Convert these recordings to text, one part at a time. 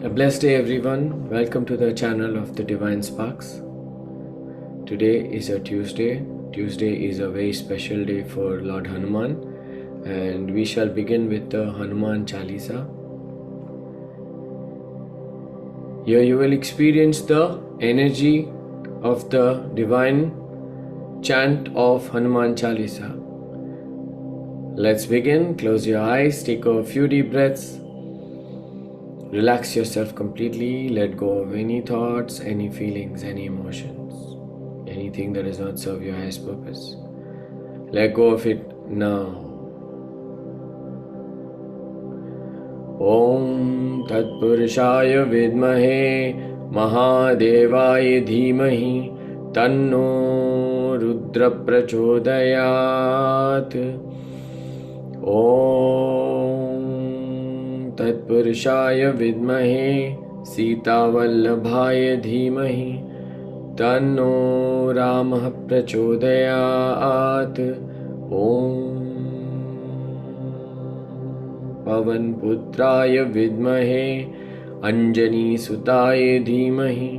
A blessed day, everyone. Welcome to the channel of the Divine Sparks. Today is a Tuesday. Tuesday is a very special day for Lord Hanuman, and we shall begin with the Hanuman Chalisa. Here you will experience the energy of the divine chant of Hanuman Chalisa. Let's begin. Close your eyes, take a few deep breaths. Relax yourself completely. Let go of any thoughts, any feelings, any emotions, anything that does not serve your highest purpose. Let go of it now. Om Tat Purushaya Vidmahe Mahadevaya Dhimahi Tanno Rudra Prachodayat. Om तत्पुरुषाय विद्महे सीतावल्लभाय धीमहि तन्नो रामः प्रचोदयात्. ॐ पवनपुत्राय विद्महे अंजनीसुताय धीमहि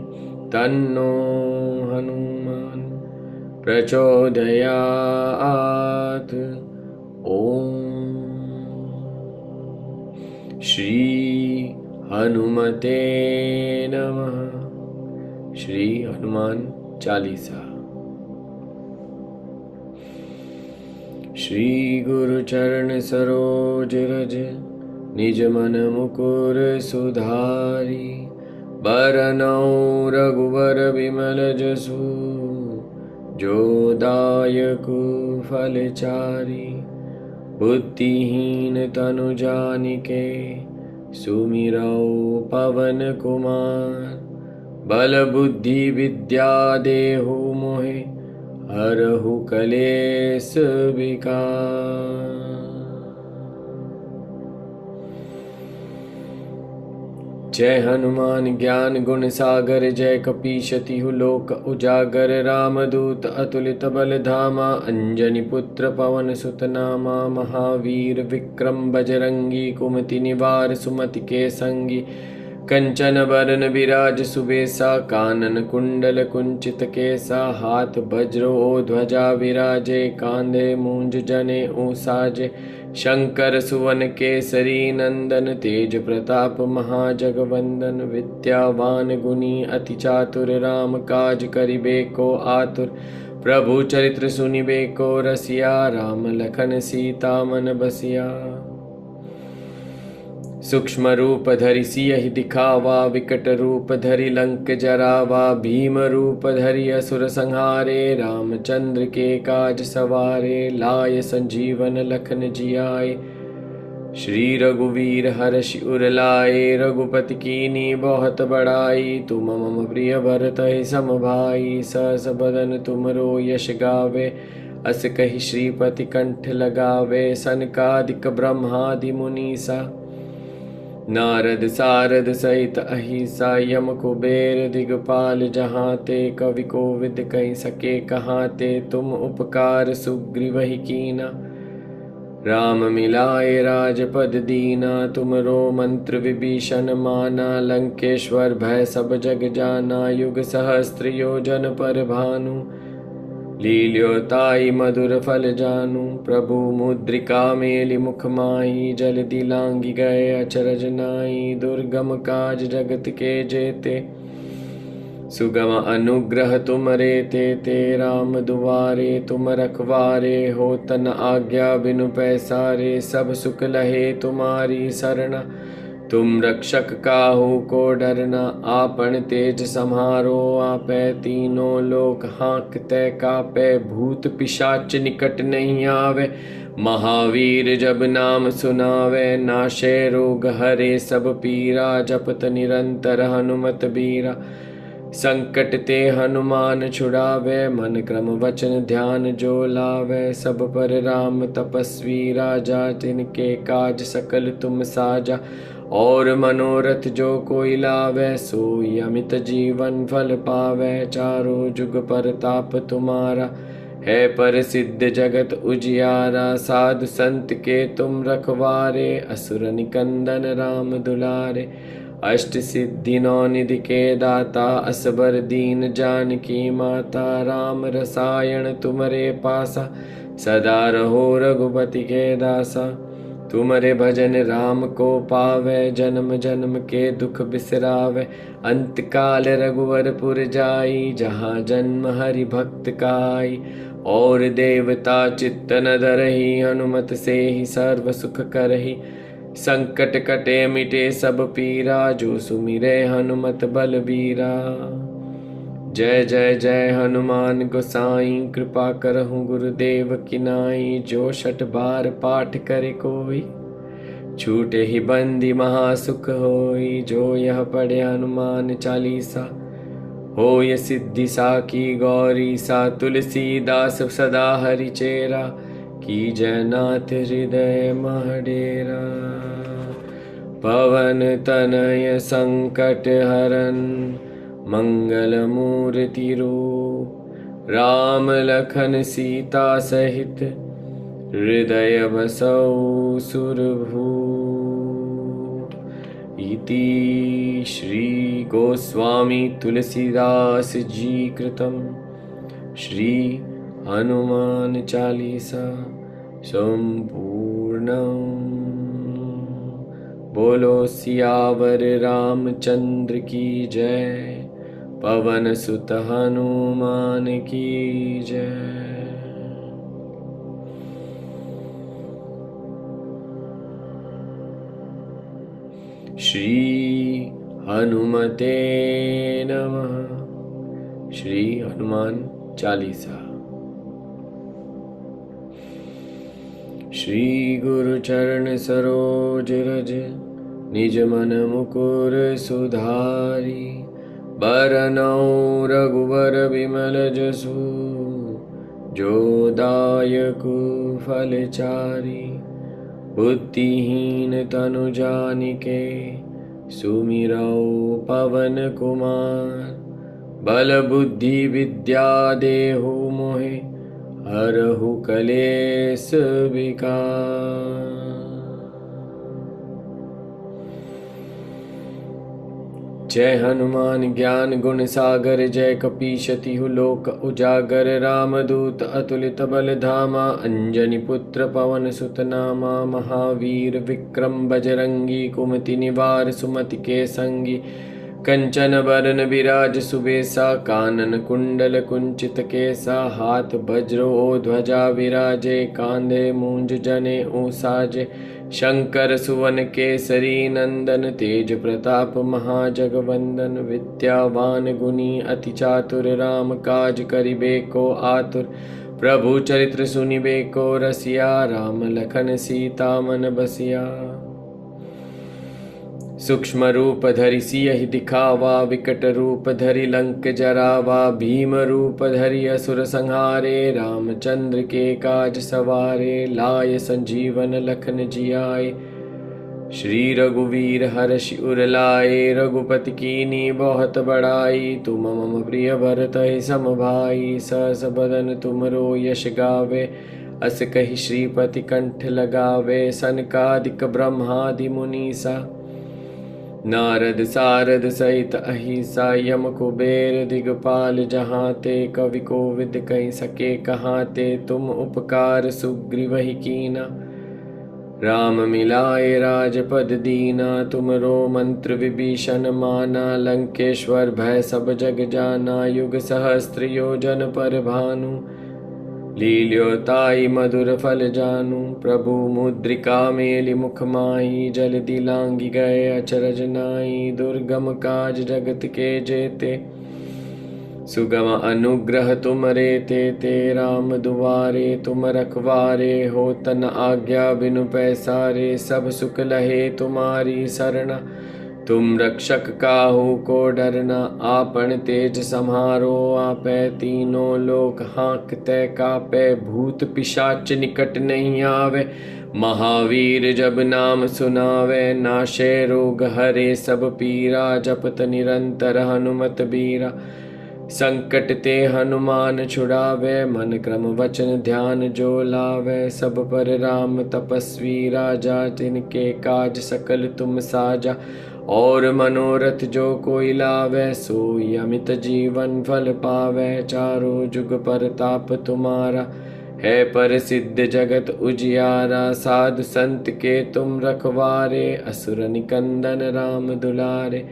तन्नो हनुमान प्रचोदयात्. ॐ श्री हनुमते नमः. श्री हनुमान चालीसा. श्री गुरु चरण सरोज रज निज मन मुकुर सुधारी बरनौ रघुवर विमल जसु जो दायक फलचारी. बुद्धिहीन तनु जानिके सुमिरौ पवन कुमार बल बुद्धि विद्या देहु मोहे हरहु कलेस विकार. जय हनुमान ज्ञान गुण सागर जय कपीश तिहु लोक उजागर रामदूत अतुलित बल धामा अंजनी पुत्र पवन सुत नामा. महावीर विक्रम बजरंगी कुमति निवार सुमति के संगी कंचन बरन विराज सुबेसा कानन कुंडल कुंचित केसा. हाथ वज्र ओ ध्वजा विराजे कांधे मूंज जने ऊसाजे. शंकर सुवन केसरी नंदन तेज प्रताप महाजगवंदन. विद्यावान गुणी अति चातुर राम काज करिबे को आतुर. प्रभु चरित्र सुनिबे को रसिया राम लखन सीता मन बसिया. सूक्ष्म रूप धरि सियहि दिखावा विकट रूप धरि लंक जरावा. भीम रूप धरि असुर संहारे रामचंद्र के काज सवारे. लाय संजीवन लखन जियाए श्री रघुवीर हर्षि उर लाए. रघुपति कीन्ही बहुत बड़ाई तुम मम प्रिय भरतहि सम भाई. सहस बदन तुमरो यश गावे अस कहि श्रीपति कंठ लगावे. सनकादिक ब्रह्मादि मुनीसा नारद सारद सहित अहिसा. यम कुबेर दिगपाल जहाते कवि कोविद कहि सके कहाते. तुम उपकार सुग्रीवहि कीना राम मिलाए राजपद दीना. तुमरो मंत्र विभीषण माना लंकेश्वर भय सब जग जाना. युग सहस्त्र योजन पर भानु लील्योताई मधुर फल जानू. प्रभु मुद्रिका मेलि मुख माही जल्दी लांगी गए अचरज नाई. दुर्गम काज जगत के जेते सुगम अनुग्रह तुम रे ते. राम दुआरे तुम रखवारे हो तन आज्ञा बिनु पैसारे. सब सुख लहे तुम्हारी सरना तुम रक्षक काहू को डरना. आपन तेज सम्हारो आपै तीनों लोक हाँकते कापै. भूत पिशाच निकट नहीं आवे महावीर जब नाम सुनावे. नाशे रोग हरे सब पीरा जपत निरंतर हनुमत बीरा. संकट ते हनुमान छुड़ावे मन क्रम वचन ध्यान जो लावे. सब पर राम तपस्वी राजा तिनके काज सकल तुम साजा. और मनोरथ जो कोई लावे सोई अमित जीवन फल पावे। चारों जुग परताप तुम्हारा है प्रसिद्ध जगत उजियारा। साधु संत के तुम रखवारे असुर निकंदन राम दुलारे। अष्ट सिद्धि नौ निधि के दाता, असबर दीन जानकी माता। राम रसायन तुम्हारे पासा, सदा रहो रघुपति के दासा। तुम्हारे भजन राम को पावे, जन्म जन्म के दुख बिसरावे। अंत काल रघुवर पुर जाई, जहाँ जन्म हरि भक्त काई। और देवता चित्त न धरहि, हनुमत से ही सर्व सुख करहि। संकट कटे मिटे सब पीरा, जो सुमिरे हनुमत बलबीरा। जय जय जय हनुमान गोसाई, कृपा करहु गुरुदेव की नाई। जो 6 बार पाठ करे कोई, छूटे ही बंदी महासुख होई। जो यह पढ़े हनुमान चालीसा, होय सिद्धि साखी गौरी सा। तुलसीदास सदा हरि चेरा, की जयनाथ हृदय मह डेरा। पवन तनय संकट हरन, मंगल मूर्ति रूप। राम लखन सीता सहित, हृदय बसौ सुरभूप। इति श्री गोस्वामी तुलसीदास जी कृतं श्री हनुमान चालीसा संपूर्णम्। बोलो सियावर रामचंद्र की जय, पवन सुत हनुमान की जय। श्री हनुमते नमः। श्री हनुमान चालीसा। श्री गुरु चरण सरोज रज, निज मन मुकुर सुधारी। बरनउँ रघुवर विमल जसु, जो दायकु फलचारी। बुद्धिहीन तनु जानिके, सुमिरौ पवन कुमार। बल बुद्धि विद्या देहु मोहे, हरहु कलेस विकार। जय हनुमान ज्ञान गुण सागर, जय कपीश तिहु लोक उजागर। रामदूत अतुलित बल धामा, अंजनी पुत्र पवन सुत नामा। महावीर विक्रम बजरंगी, कुमति निवार सुमति के संगी। कंचन बरन विराज सुबेसा, कानन कुंडल कुंचित केसा। हाथ वज्रो ध्वजा विराजे, कांधे मूंज जने ऊसाजे। शंकर सुवन केसरी नंदन, तेज प्रताप महाजगवंदन। विद्यावान गुणी अति चातुर, राम काज करिबे को आतुर। प्रभु चरित्र सुनिबे को रसिया, राम लखन सीता मन बसिया। सूक्ष्म रूप धरि सियहि दिखावा, विकट रूप धरि लंक जरावा। भीम रूप धरि असुर संहारे, रामचंद्र के काज सवारे। लाय संजीवन लखन जियाए, श्री रघुवीर हर्षि उर लाए। रघुपति कीनी बहुत बड़ाई, तुम मम प्रिय भरतहि सम भाई। सहस बदन तुमरो यश गावे, अस कहि श्रीपति कंठ लगावे। सनकादिक ब्रह्मादि मुनीसा, नारद सारद सहित अहिसा। यम कुबेर दिगपाल जहाते, कवि कोविद कहि सके कहाते। तुम उपकार सुग्रीवहि कीना, राम मिलाए राजपद दीना। तुमरो मंत्र विभीषण माना, लंकेश्वर भय सब जग जाना। युग सहस्त्र योजन पर भानु, लील्योताई मधुर फल जानू। प्रभु मुद्रिका मेलि मुख माही, जल्दी लांगी गए अचरज नाई। दुर्गम काज जगत के जेते, सुगम अनुग्रह तुमरे ते। राम दुआरे तुम रखवारे, हो तन आज्ञा बिनु पैसारे। सब सुख लहे तुम्हारी सरना, तुम रक्षक काहू को डरना। आपन तेज सम्हारो आपै, तीनों लोक हाँकते कापै। भूत पिशाच निकट नहीं आवे, महावीर जब नाम सुनावे। नाशे रोग हरे सब पीरा, जपत निरंतर हनुमत बीरा। संकट ते हनुमान छुड़ावे, मन क्रम वचन ध्यान जो लावे। सब पर राम तपस्वी राजा, जिनके काज सकल तुम साजा। और मनोरथ जो कोई लावे, सोई अमित जीवन फल पावे। चारों जुग परताप तुम्हारा, है प्रसिद्ध जगत उजियारा। साधु संत के तुम रखवारे, असुर निकंदन राम दुलारे।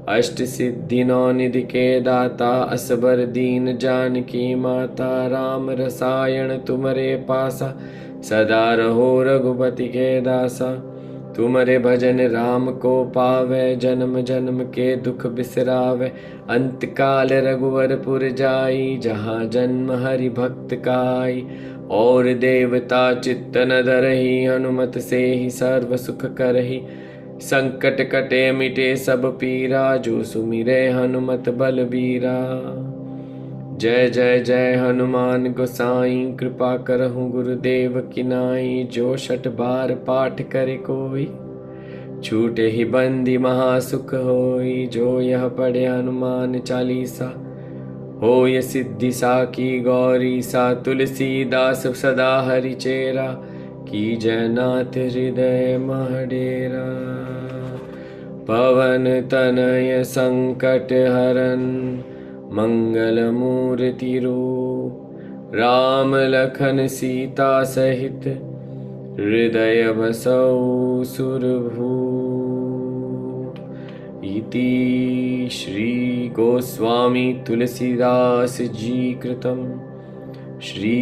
अष्ट सिद्धि नौ निधि के दाता, असबर दीन जानकी माता। राम रसायन तुमरे पासा, सदा रहो रघुपति के दासा। तुमरे भजन राम को पावे, जन्म जन्म के दुख बिसरावे। अंत काल रघुवरपुर जाई, जहाँ जन्म हरि भक्त काई। और देवता चित्त न धरहि, हनुमत से ही सर्व सुख करहि। संकट कटे मिटे सब पीरा, जो सुमिरे हनुमत बलबीरा। जय जय जय हनुमान गोसाई, कृपा करहु गुरुदेव की नाई। जो 6 बार पाठ करे कोई, छूटे ही बंदी महासुख होई। जो यह पढ़े हनुमान चालीसा, होय सिद्धि साकी गौरी सा। तुलसीदास सदा हरि चेरा, की जयनाथ हृदय मह डेरा। पवन तनय संकट हरन, मंगल मूर्ति रूप। राम लखन सीता सहित, हृदय बसौ सुरभूप। इति श्री गोस्वामी तुलसीदास जी कृतं श्री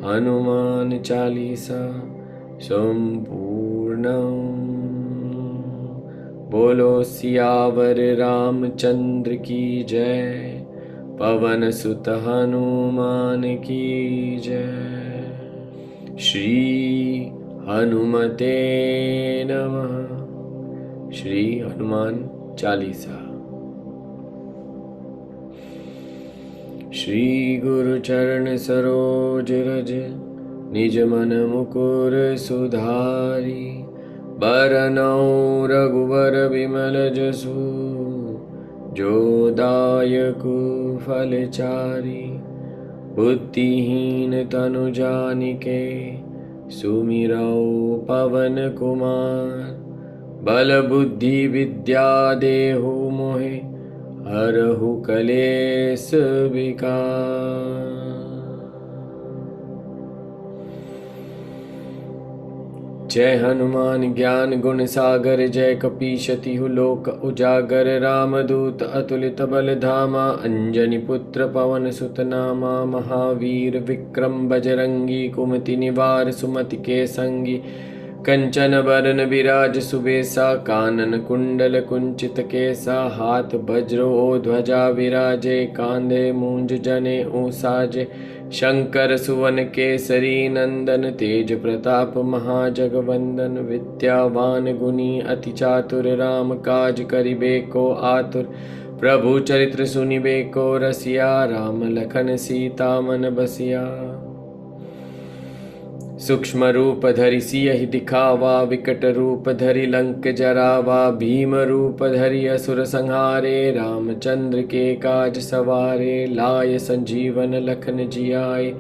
हनुमान चालीसा संपूर्णम्। बोलो सियावर रामचंद्र की जय, पवन सुत हनुमान की जय। श्री हनुमते नमः। श्री हनुमान चालीसा। श्री गुरु चरण सरोज रज, निज मन मुकुर सुधारी। बरनउँ रघुवर विमल जसु, जो दायकु फलचारी। बुद्धिहीन तनु जानिके, सुमिरौ पवन कुमार। बल बुद्धि विद्या देहु मोहे, हरहु कलेस विकार। जय हनुमान ज्ञान गुण सागर, जय कपीश तिहु लोक उजागर। रामदूत अतुलित बल धामा, अंजनी पुत्र पवन सुत नामा। महावीर विक्रम बजरंगी, कुमति निवार सुमति के संगी। कंचन बरन विराज सुबेसा, कानन कुंडल कुंचित केसा। हाथ वज्रो ध्वजा विराजे, कांधे मूंज जने ऊसाजे। शंकर सुवन केसरी नंदन, तेज प्रताप महाजगवंदन। विद्यावान गुणी अति चातुर, राम काज करिबे को आतुर। प्रभु चरित्र सुनिबे को रसिया, राम लखन सीता मन बसिया। सूक्ष्म रूप धरि सियहि दिखावा, विकट रूप धरि लंक जरावा। भीम रूप धरि असुर संहारे, रामचंद्र के काज सवारे। लाय संजीवन लखन जियाए,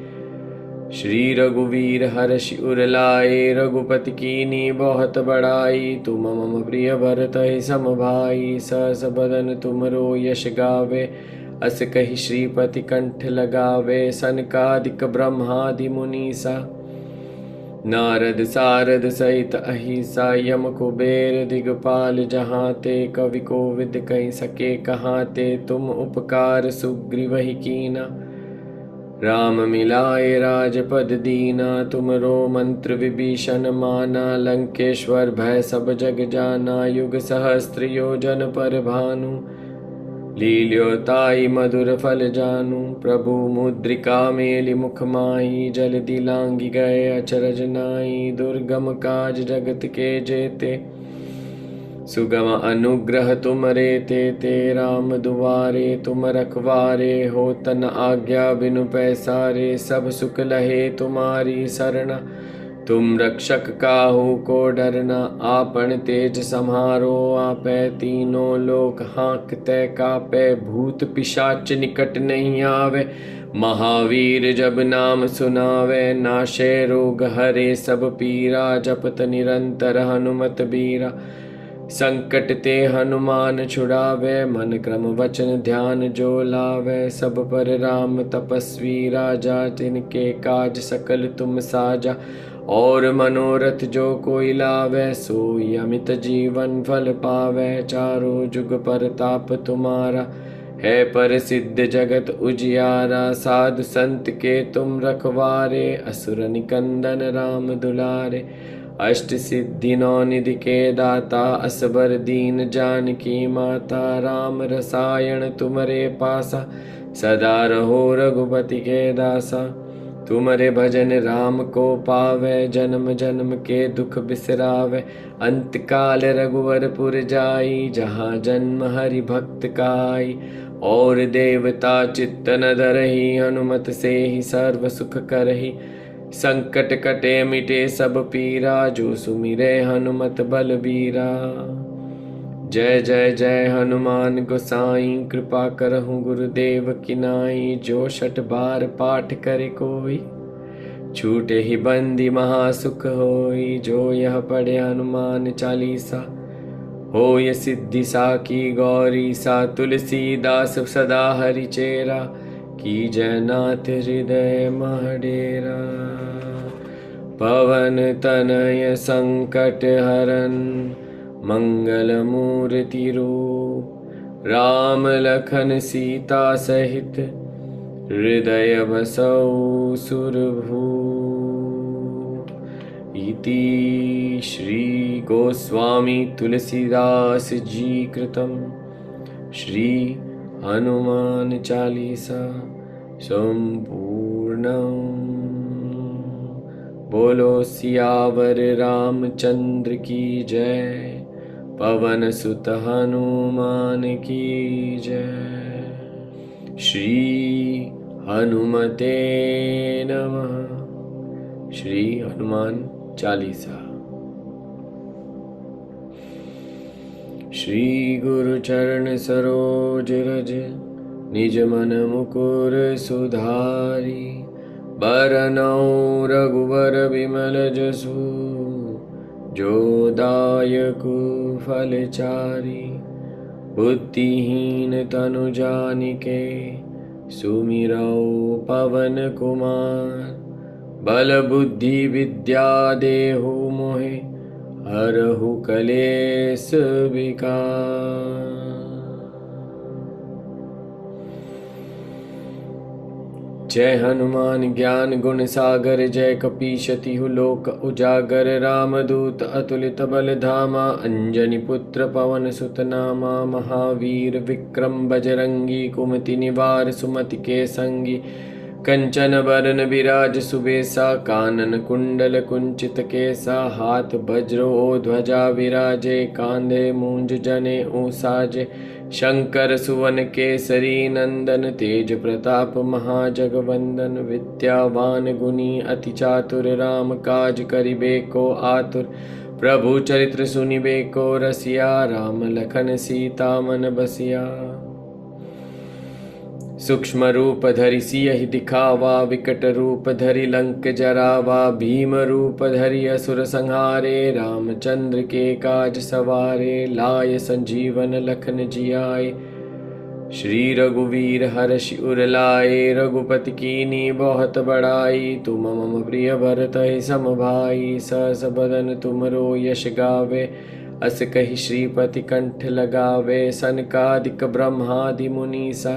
श्री रघुवीर हर्षि उर लाए। रघुपति कीन्ही बहुत बड़ाई, तुम मम प्रिय भरतहि सम भाई। सहस बदन तुमरो यश गावे, अस कहि श्रीपति कंठ लगावे। सनकादिक ब्रह्मादि मुनीसा, नारद सारद सहित अहिसा। यम कुबेर दिगपाल जहाते, कवि कोविद कहि सके कहाते। तुम उपकार सुग्रीवहि कीना, राम मिलाए राजपद दीना। तुमरो मंत्र विभीषण माना, लंकेश्वर भय सब जग जाना। युग सहस्त्र योजन पर भानु, लील्योताई मधुर फल जानू। प्रभु मुद्रिका मेलि मुख माही, जलधि लांघि गए अचरज नाई। दुर्गम काज जगत के जेते, सुगम अनुग्रह तुमरे तेते। राम दुआरे तुम रखवारे, होत न आज्ञा बिनु पैसारे। सब सुख लहे तुम्हारी सरना, तुम रक्षक काहू को डरना। आपन तेज सम्हारो आपै, तीनों लोक हाँकते कापै। भूत पिशाच निकट नहीं आवे, महावीर जब नाम सुनावे। नाशे रोग हरे सब पीरा, जपत निरंतर हनुमत बीरा। संकट ते हनुमान छुड़ावे, मन क्रम वचन ध्यान जो लावे। सब पर राम तपस्वी राजा, तिनके काज सकल तुम साजा। और मनोरथ जो कोई लावे, सोई अमित जीवन फल पावे। चारों जुग परताप तुम्हारा, है प्रसिद्ध जगत उजियारा। साधु संत के तुम रखवारे, असुर निकंदन राम दुलारे। अष्ट सिद्धि नौ निधि के दाता, असबर दीन जानकी माता। राम रसायन तुम्हारे पासा, सदा रहो रघुपति के दासा। तुम्हारे भजन राम को पावे, जन्म जन्म के दुख बिसरावे। अंत काल रघुवरपुर जाई, जहाँ जन्म हरि भक्त काई। और देवता चित्त न धरहि, हनुमत से ही सर्व सुख करहि। संकट कटे मिटे सब पीरा, जो सुमिरे हनुमत बलबीरा। जय जय जय हनुमान गोसाई, कृपा करहु गुरुदेव की नाई। जो 6 बार पाठ करे कोई, छूटे ही बंदी महासुख होई। जो यह पढ़े हनुमान चालीसा, होय सिद्धि साकी गौरी सा। तुलसीदास सदा हरि चेरा, की जयनाथ हृदय मह डेरा। पवन तनय संकट हरन, मंगल मूर्ति रूप। राम लखन सीता सहित, हृदय बसौ सुरभूप। इति श्री गोस्वामी तुलसीदास जी कृतं श्री हनुमान चालीसा संपूर्णम्। बोलो सियावर रामचंद्र की जय, पवन सुत हनुमान की जय। श्री हनुमते नमः। श्री हनुमान चालीसा। श्री गुरु चरण सरोज रज, निज मन मुकुर सुधारी। बरनउँ रघुवर विमल जसु, जो दायकु फलचारी। बुद्धिहीन तनु जानिके, सुमिरौ पवन कुमार। बल बुद्धि विद्या देहु मोहे, हरहु कलेस विकार। जय हनुमान ज्ञान गुण सागर, जय कपीश तिहु लोक उजागर। रामदूत अतुलित बल धामा, अंजनी पुत्र पवन सुत नामा। महावीर विक्रम बजरंगी, कुमति निवार सुमति के संगी। कंचन बरन बिराज सुबेसा, कानन कुंडल कुंचित केसा। हाथ वज्रो ध्वजा विराजे, कांधे मूंज जने ऊसाजे। शंकर सुवन केसरी नंदन, तेज प्रताप महाजगवंदन। विद्यावान गुणी अति चातुर, राम काज करिबे को आतुर। प्रभु चरित्र सुनिबे को रसिया, राम लखन सीता मन बसिया। सूक्ष्म रूप धरि सियहि दिखावा, विकट रूप धरि लंक जरावा। भीम रूप धरि असुर संहारे, रामचंद्र के काज सवारे। लाय संजीवन लखन जियाए, श्री रघुवीर हर्षि उर लाए। रघुपति कीन्ही बहुत बड़ाई, तुम मम प्रिय भरतहि सम भाई। सहस बदन तुमरो यश गावे, अस कहि श्रीपति कंठ लगावे। सनकादिक ब्रह्मादि मुनीसा,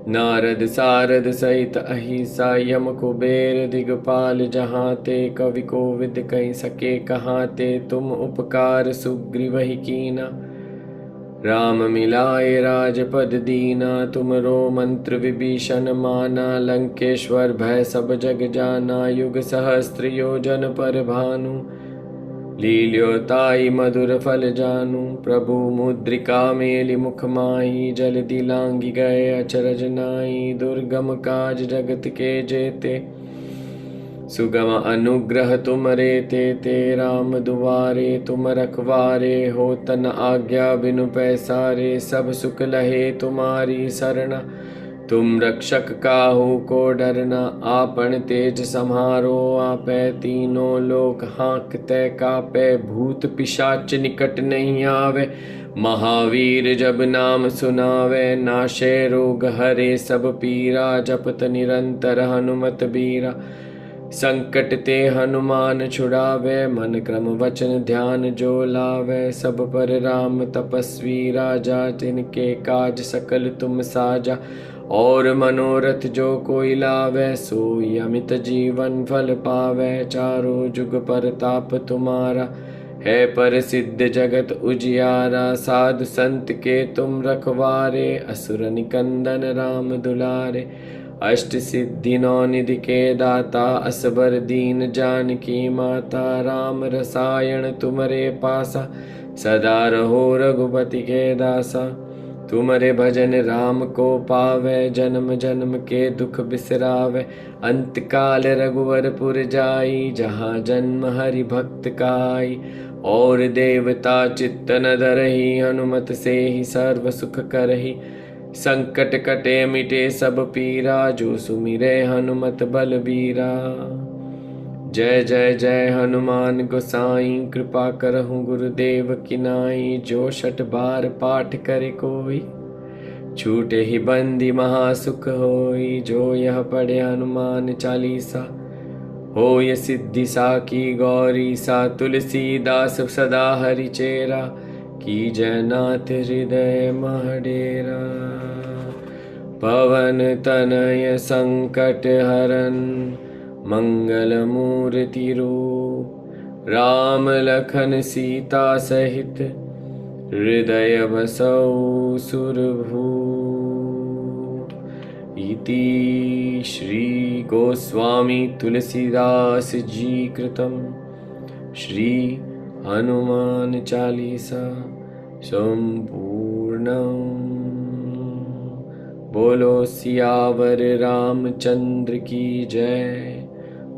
नारद सारद सहित अहिसा। यम कुबेर दिगपाल जहाते, कवि कोविद कहि सके कहाते। तुम उपकार सुग्रीवहि कीना, राम मिलाए राजपद दीना। तुमरो मंत्र विभीषण माना, लंकेश्वर भय सब जग जाना। युग सहस्त्र योजन पर भानु, लील्योताई मधुर फल जानू। प्रभु मुद्रिका मेलि मुख माही, जलधि लांघि गए अचरज नाई। दुर्गम काज जगत के जेते, सुगम अनुग्रह तुमरे तेते। राम दुआरे तुम रखवारे, होत न आज्ञा बिनु पैसारे। सब सुख लहे तुम्हारी सरना, तुम रक्षक काहू को डरना, आपन तेज सम्हारो आपै। तीनों लोक हाँकते कापै, भूत पिशाच निकट नहीं आवे। महावीर जब नाम सुनावे, नाशे रोग हरे सब पीरा। जपत निरंतर हनुमत बीरा, संकट ते हनुमान छुड़ावे। मन क्रम वचन ध्यान जो लावे, सब पर राम तपस्वी राजा। जिनके काज सकल तुम साजा, और मनोरथ जो कोई लावे। सोई अमित जीवन फल पावे, चारों जुग परताप तुम्हारा। है प्रसिद्ध जगत उजियारा, साधु संत के तुम रखवारे। असुर निकंदन राम दुलारे, अष्ट सिद्धि नौ निधि के दाता। असबर दीन जानकी माता, राम रसायन तुम्हारे पासा। सदा रहो रघुपति के दासा, तुम्हारे भजन राम को पावे। जन्म जन्म के दुख बिसरावे, अंत काल रघुवरपुर जाई। जहाँ जन्म हरि भक्त काई, और देवता चित्त न धरहि। हनुमत से ही सर्व सुख करहि, संकट कटे मिटे सब पीरा। जो सुमिरे हनुमत बलबीरा, जय जय जय हनुमान गोसाई। कृपा करहु गुरुदेव की नाई, जो 6 बार पाठ करे कोई। छूटे ही बंदी महासुख होई, जो यह पढ़े हनुमान चालीसा। होय सिद्धि साकी गौरी सा, तुलसीदास सदा हरि चेरा। की जयनाथ हृदय मह डेरा, पवन तनय संकट हरन। मंगल मूर्ति रूप, राम लखन सीता सहित। हृदय बसौ सुरभूप। इति श्री गोस्वामी तुलसीदास जी कृतं श्री हनुमान चालीसा संपूर्णम्। बोलो सियावर रामचंद्र की जय,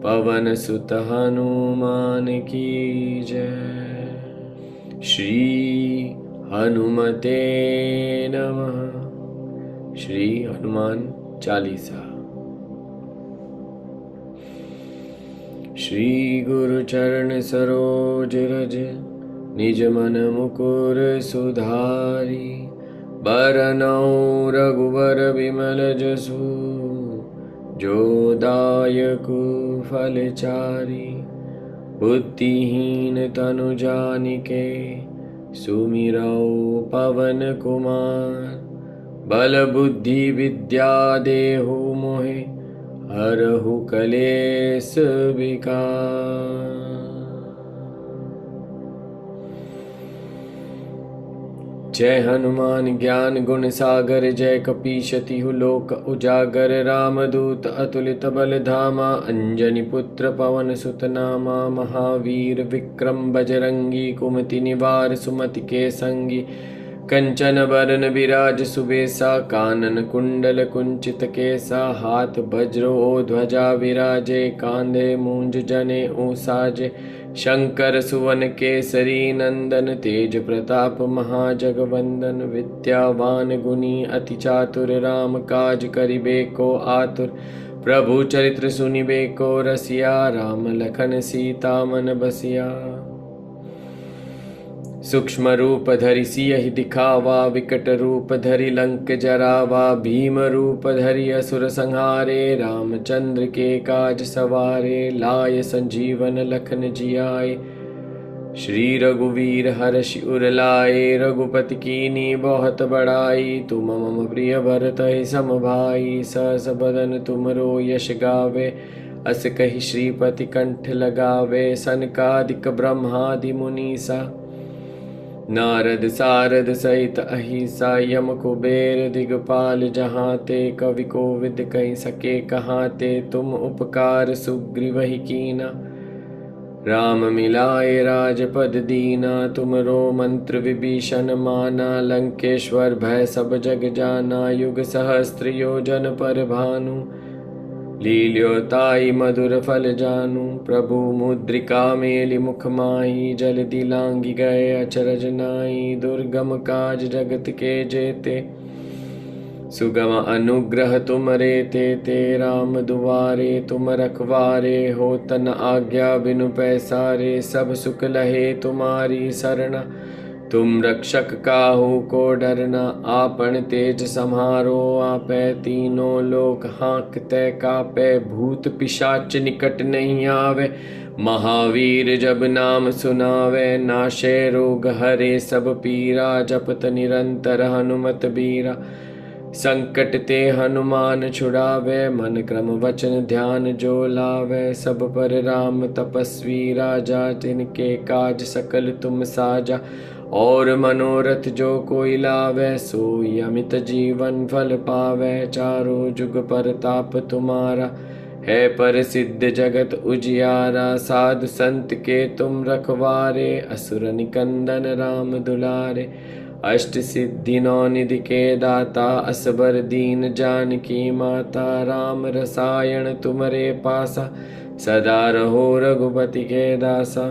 पवन सुत हनुमान की जय। श्री हनुमते नमः। श्री हनुमान चालीसा। श्री गुरु चरण सरोज रज, निज मन मुकुर सुधारी। बरनउँ रघुवर विमल जसु, जो दायकु फलचारी। बुद्धिहीन तनु जानिके, सुमिरौ पवन कुमार। बल बुद्धि विद्या देहु मोहे, हरहु कलेस विकार। जय हनुमान ज्ञान गुण सागर, जय कपीश तिहु लोक उजागर। रामदूत अतुलित बल धामा, अंजनी पुत्र पवन सुत नामा। महावीर विक्रम बजरंगी, कुमति निवार सुमति के संगी। कंचन बरन बिराज सुबेसा, कानन कुंडल कुंचित केसा। हाथ वज्रो ध्वजा विराजे, कांधे मूंज जने ऊसाजे। शंकर सुवन केसरी नंदन, तेज प्रताप महाजगवंदन। विद्यावान गुणी अति चातुर, राम काज करिबे को आतुर। प्रभु चरित्र सुनिबे को रसिया, राम लखन सीता मन बसिया। सूक्ष्म रूप धरि सियहि दिखावा, विकट रूप धरि लंक जरावा। भीम रूप धरि असुर संहारे, रामचंद्र के काज सवारे। लाय संजीवन लखन जियाए, श्री रघुवीर हर्षि उर लाए। रघुपति कीनी बहुत बड़ाई, तुम मम प्रिय भरतहि सम भाई। सहस बदन तुमरो यश गावे, अस कहि श्रीपति कंठ लगावे। सनकादिक ब्रह्मादि मुनीसा, नारद सारद सहित अहिसा। यम कुबेर दिगपाल जहाते, कवि कोविद कहि सके कहाते। तुम उपकार सुग्रीवहि कीना, राम मिलाए राजपद दीना। तुमरो मंत्र विभीषण माना, लंकेश्वर भय सब जग जाना। युग सहस्त्र योजन पर भानु, लील्योताई मधुर फल जानू। प्रभु मुद्रिका मेलि मुख माही, जल्दी लांघि गए अचरज नाई। दुर्गम काज जगत के जेते, सुगम अनुग्रह तुमरे ते राम दुआरे। तुम रखवारे हो तन आज्ञा बिनु पैसारे। सब सुख लहे तुम्हारी शरण, तुम रक्षक काहू को डरना। आपन तेज सम्हारो आपै, तीनों लोक हाँकते कापै। भूत पिशाच निकट नहीं आवे, महावीर जब नाम सुनावे। नाशे रोग हरे सब पीरा, जपत निरंतर हनुमत बीरा। संकट ते हनुमान छुड़ावे, मन क्रम वचन ध्यान जो लावे। सब पर राम तपस्वी राजा, जिनके काज सकल तुम साजा। और मनोरथ जो कोई लावे, सोई अमित जीवन फल पावे। चारों जुग परताप तुम्हारा, है प्रसिद्ध जगत उजियारा। साधु संत के तुम रखवारे, असुर निकंदन राम दुलारे। अष्ट सिद्धि नौ निधि के दाता, असबर दीन जानकी माता। राम रसायन तुमरे पासा, सदा रहो रघुपति के दासा।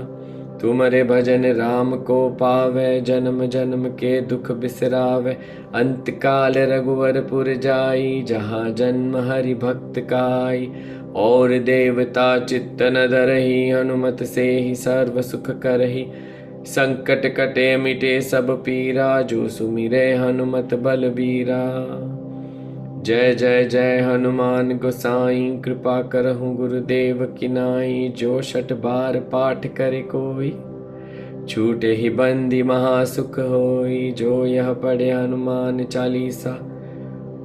तुमरे भजन राम को पावे, जन्म जन्म के दुख बिसरावे। अंत काल रघुवरपुर जाई, जहाँ जन्म हरि भक्त काई। और देवता चित्त न धरहि, हनुमत से ही सर्व सुख करहि। संकट कटे मिटे सब पीरा, जो सुमिरे हनुमत बलबीरा। जय जय जय हनुमान गोसाई, कृपा करहु गुरुदेव की नाई। जो 6 बार पाठ करे कोई, छूटे ही बंदी महासुख होई। जो यह पढ़े हनुमान चालीसा,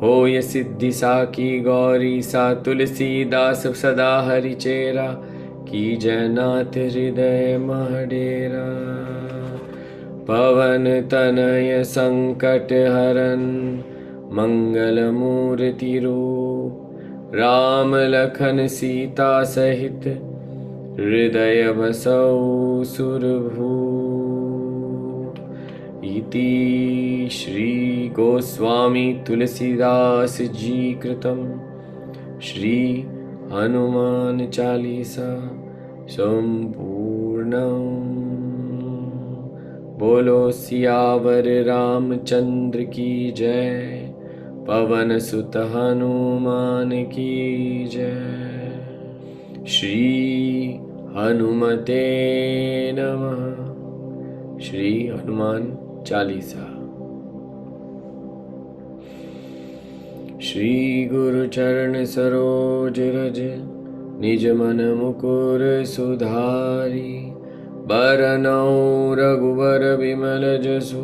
होय सिद्धि साकी गौरी सा। तुलसीदास सदा हरि चेरा, की जयनाथ हृदय मह डेरा। पवन तनय संकट हरन, मंगल मूर्ति रूप। राम लखन सीता सहित, हृदय बसौ सुरभूप। इति श्री गोस्वामी तुलसीदास जी कृतं श्री हनुमान चालीसा संपूर्णम्। बोलो सियावर रामचंद्र की जय, पवन सुत हनुमान की जय। श्री हनुमते नमः। श्री हनुमान चालीसा। श्री गुरु चरण सरोज रज, निज मन मुकुर सुधारी। बरनउँ रघुवर विमल जसु,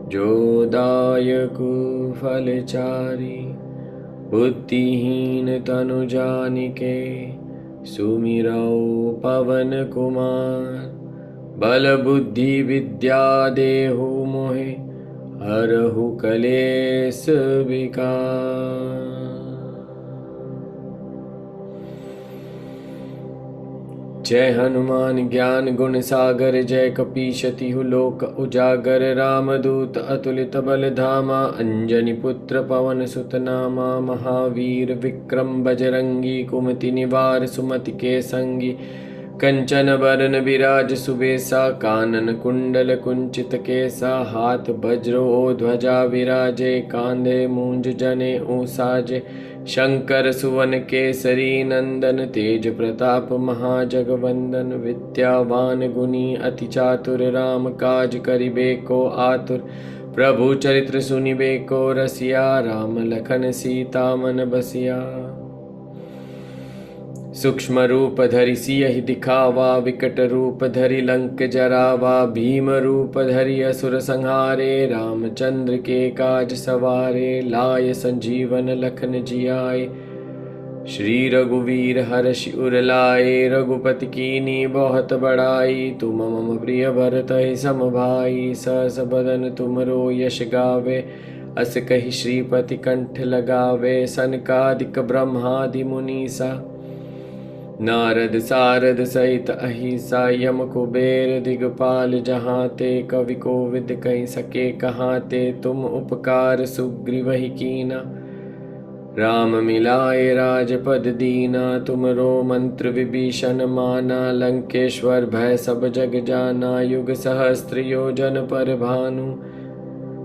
जो दायकु फलचारी। बुद्धिहीन तनु जानिके, सुमिरौ पवन कुमार। बल बुद्धि विद्या देहु मोहे, हरहु कलेस विकार। जय हनुमान ज्ञान गुण सागर, जय कपीश तिहु लोक उजागर। रामदूत अतुलित बल धामा, अंजनी पुत्र पवन सुत नामा। महावीर विक्रम बजरंगी, कुमति निवार सुमति के संगी। कंचन बरन बिराज सुबेसा, कानन कुंडल कुंचित केसा। हाथ वज्रो ध्वजा विराजे, कांधे मूंज जने ऊसाजे। शंकर सुवन केसरी नंदन, तेज प्रताप महाजगवंदन। विद्यावान गुणी अति चातुर, राम काज करिबे को आतुर। प्रभु चरित्र सुनिबे को रसिया, राम लखन सीता मन बसिया। सूक्ष्म रूप धरि सियहि दिखावा, विकट रूप धरि लंक जरावा। भीम रूप धरि असुर संहारे, रामचंद्र के काज सवारे। लाय संजीवन लखन जियाए, श्री रघुवीर हर्षि उर लाए। रघुपति कीनी बहुत बड़ाई, तुम मम प्रिय भरतहि सम भाई। सहस बदन तुमरो यश गावे, अस कहि श्रीपति कंठ लगावे। सनकादिक ब्रह्मादि मुनीसा, नारद सारद सहित अहिसा। यम कुबेर दिगपाल जहाते, कवि कोविद कहि सके कहाते। तुम उपकार सुग्रीवहि कीना, राम मिलाए राजपद दीना। तुमरो मंत्र विभीषण माना, लंकेश्वर भय सब जग जाना। युग सहस्त्र योजन पर भानु,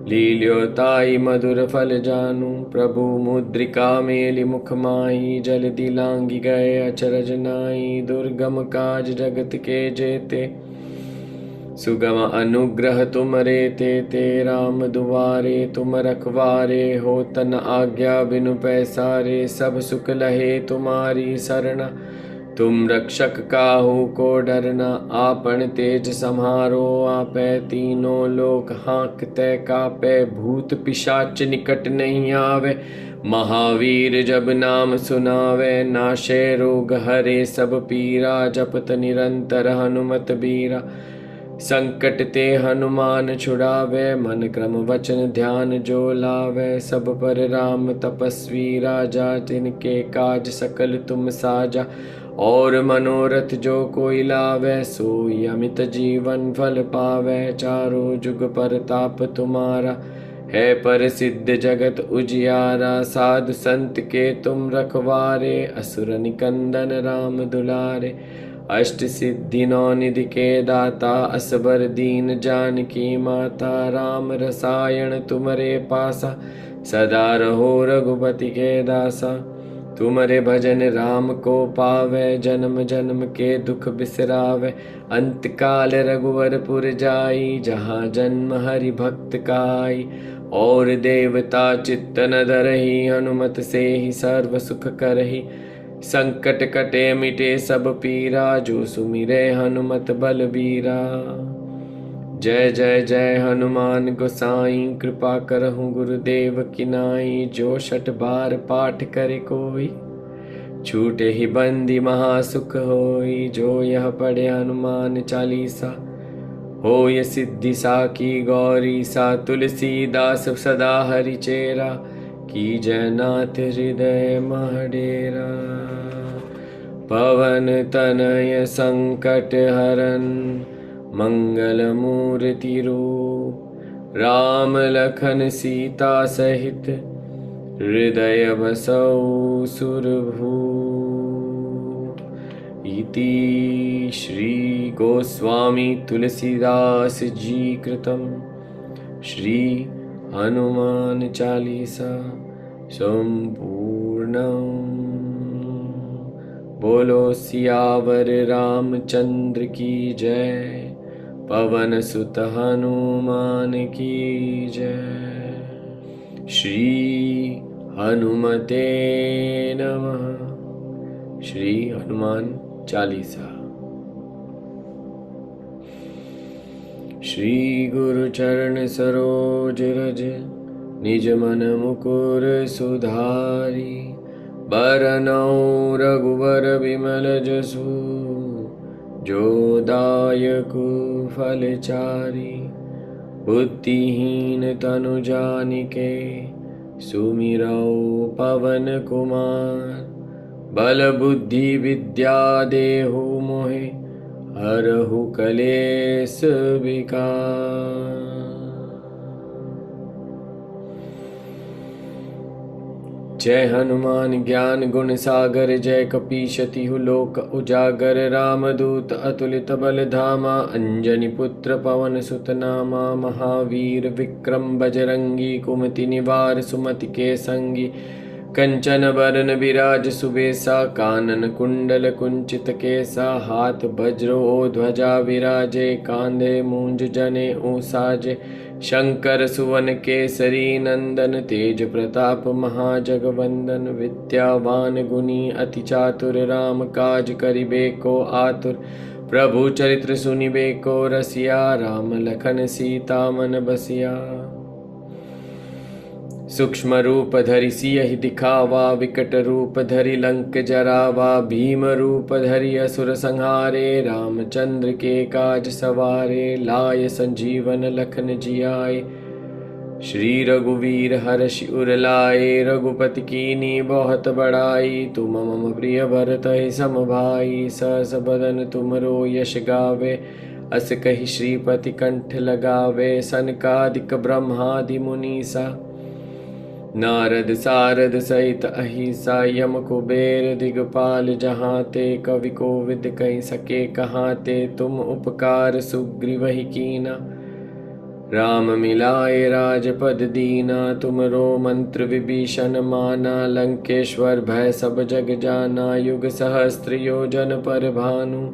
लील्योताई मधुर फल जानू, प्रभु मुद्रिका मेलि मुख माही, जल दिलांगी गए अचरज नाई, दुर्गम काज जगत के जेते, सुगम अनुग्रह तुमरे ते राम दुआरे, तुम रखवारे हो तन आज्ञा बिनु पैसारे, सब सुख लहे तुम्हारी सरना, तुम रक्षक काहू को डरना, आपन तेज सम्हारो आपै, तीनों लोक हाँकते कापै, भूत पिशाच निकट नहीं आवे, महावीर जब नाम सुनावे, नाशे रोग हरे सब पीरा, जपत निरंतर हनुमत बीरा, संकट ते हनुमान छुड़ावे, मन क्रम वचन ध्यान जो लावे, सब पर राम तपस्वी राजा, जिनके काज सकल तुम साजा, और मनोरथ जो कोई लावे, सोई अमित जीवन फल पावे, चारों जुग परताप तुम्हारा, है प्रसिद्ध जगत उजियारा, साधु संत के तुम रखवारे, असुर निकंदन राम दुलारे, अष्ट सिद्धि नौ निधि के दाता, असबर दीन जानकी माता, राम रसायन तुमरे पासा, सदा रहो रघुपति के दासा, तुमरे भजन राम को पावे, जन्म जन्म के दुख बिसरावे, अंत काल रघुवरपुर जाई, जहाँ जन्म हरि भक्त काई, और देवता चित्त न धरहि, हनुमत से ही सर्व सुख करहि, संकट कटे मिटे सब पीरा, जो सुमिरे हनुमत बलबीरा, जय जय जय हनुमान गोसाई, कृपा करहु गुरुदेव की नाई, जो 6 बार पाठ करे कोई, छूटे ही बंदी महासुख होई, जो यह पढ़े हनुमान चालीसा, होय सिद्धि साकी गौरी सा, तुलसीदास सदा हरि चेरा, की जयनाथ हृदय महडेरा, पवन तनय संकट हरन, मंगल मूर्ति रूप, राम लखन सीता सहित, हृदय बसौ सुरभूप, इति श्री गोस्वामी तुलसीदास जी कृतम श्री हनुमान चालीसा संपूर्णम्। बोलो सियावर रामचंद्र की जय, पवन सुत हनुमान की जय। श्री हनुमते नमः। श्री हनुमान चालीसा। श्री गुरु चरण सरोज रज, निज मन मुकुर सुधारी, बरनउँ रघुवर विमल जसु, जो दायकु फलचारी। बुद्धिहीन तनु जानिके, सुमिरौ पवन कुमार। बल बुद्धि विद्या देहु मोहे, हरहु कलेस विकार। जय हनुमान ज्ञान गुण सागर, जय कपीश तिहु लोक उजागर। रामदूत अतुलित बल धामा, अंजनी पुत्र पवन सुत नामा। महावीर विक्रम बजरंगी, कुमति निवार सुमति के संगी। कंचन बरन बिराज सुबेसा, कानन कुंडल कुंचित केसा। हाथ वज्रो ध्वजा विराजे, कांधे मूंज जने ऊसाजे। शंकर सुवन केसरी नंदन, तेज प्रताप महाजगवंदन। विद्यावान गुणी अति चातुर, राम काज करिबे को आतुर। प्रभु चरित्र सुनिबे को रसिया, राम लखन सीता मन बसिया। सूक्ष्म रूप धरि सियहि दिखावा, विकट रूप धरि लंक जरावा। भीम रूप धरि असुर संहारे, रामचंद्र के काज सवारे। लाय संजीवन लखन जियाए, श्री रघुवीर हर्षि उर लाए। रघुपति कीनी बहुत बड़ाई, तुम मम प्रिय भरतहि सम भाई। सहस बदन तुमरो यश गावे, अस कहि श्रीपति कंठ लगावे। सनकादिक ब्रह्मादि मुनीसा, नारद सारद सहित अहिसा। यम कुबेर दिगपाल जहाते, कवि कोविद कहि सके कहाते। तुम उपकार सुग्रीव ही कीना, राम मिलाए राजपद दीना, तुमरो मंत्र विभीषण माना। लंकेश्वर भय सब जग जाना, युग सहस्त्र योजन पर भानु।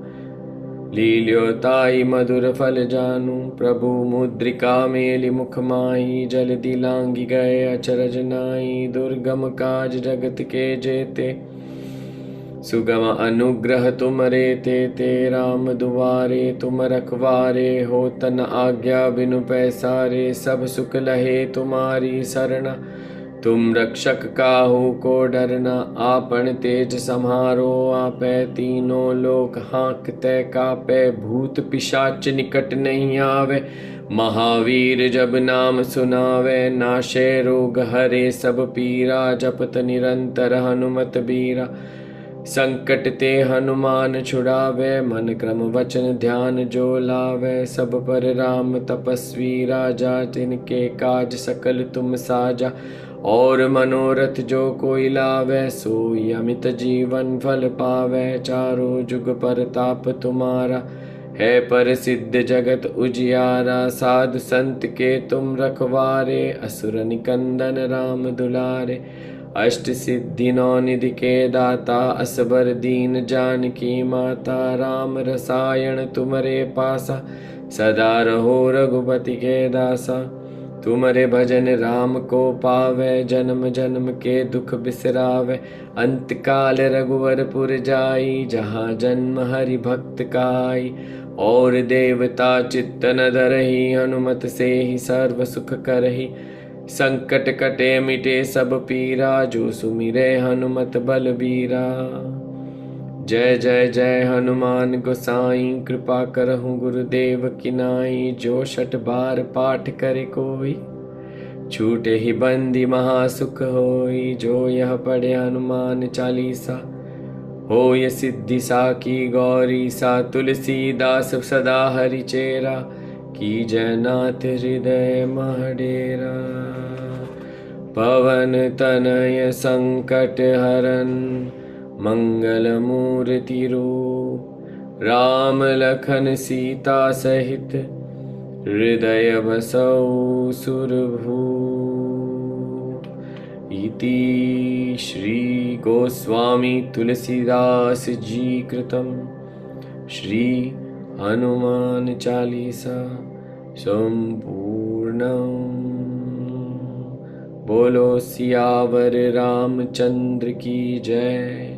लील्योताई मधुर फल जानू, प्रभु मुद्रिका मेलि मुख माही। जल्दी लांघि गए अचरज नाई, दुर्गम काज जगत के जेते। सुगम अनुग्रह तुमरे ते राम दुआरे तुम रखवारे। हो तन आज्ञा बिनु पैसारे, सब सुख लहे तुम्हारी सरना। तुम रक्षक काहू को डरना, आपन तेज सम्हारो आपै। तीनों लोक हाँकते कापै, भूत पिशाच निकट नहीं आवे। महावीर जब नाम सुनावे, नाशे रोग हरे सब पीरा। जपत निरंतर हनुमत बीरा, संकट ते हनुमान छुड़ावे। मन क्रम वचन ध्यान जो लावे, सब पर राम तपस्वी राजा। जिनके काज सकल तुम साजा, और मनोरथ जो कोई लावे। सोई अमित जीवन फल पावे, चारों जुग परताप तुम्हारा। है प्रसिद्ध जगत उजियारा, साधु संत के तुम रखवारे। असुर निकंदन राम दुलारे, अष्ट सिद्धि नौ निधि के दाता। असबर दीन जानकी माता, राम रसायन तुमरे पासा। सदा रहो रघुपति के दासा, तुमरे भजन राम को पावे। जन्म जन्म के दुख बिसरावे, अंत काल रघुवरपुर जाई। जहाँ जन्म हरि भक्त काई, और देवता चित्त न धरहि। हनुमत से ही सर्व सुख करहि, संकट कटे मिटे सब पीरा। जो सुमिरे हनुमत बलबीरा, जय जय जय हनुमान गोसाई। कृपा करहु गुरुदेव की नाई, जो 6 बार पाठ करे कोई। छूटे ही बंदी महासुख होई, जो यह पढ़े हनुमान चालीसा। होय सिद्धि साकी गौरी सा, तुलसीदास सदा हरि चेरा। की जयनाथ हृदय महडेरा, पवन तनय संकट हरन। मंगल मूर्ति रूप, राम लखन सीता सहित। हृदय बसौ सुरभूप। इति श्री गोस्वामी तुलसीदास जी कृतं श्री हनुमान चालीसा संपूर्णम्। बोलो सियावर रामचंद्र की जय,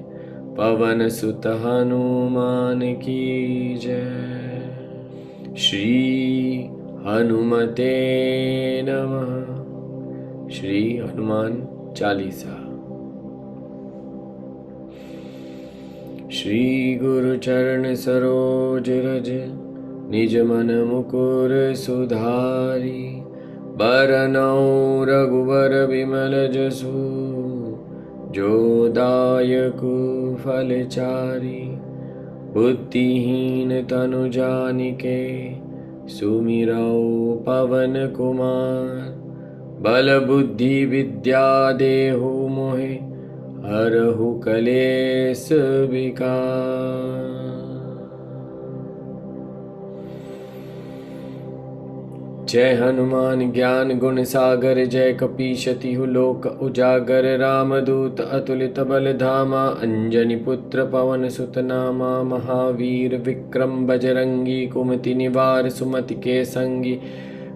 पवन सुत हनुमान की जय। श्री हनुमते नमः। श्री हनुमान चालीसा। श्री गुरु चरण सरोज रज, निज मन मुकुर सुधारी। बरनउँ रघुवर विमल जसु, जो दायकु फलचारी। बुद्धिहीन तनु जानिके, सुमिरौ पवन कुमार। बल बुद्धि विद्या देहु मोहे, हरहु कलेस विकार। जय हनुमान ज्ञान गुण सागर, जय कपीश तिहु लोक उजागर। रामदूत अतुलित बल धामा, अंजनी पुत्र पवन सुत नामा। महावीर विक्रम बजरंगी, कुमति निवार सुमति के संगी।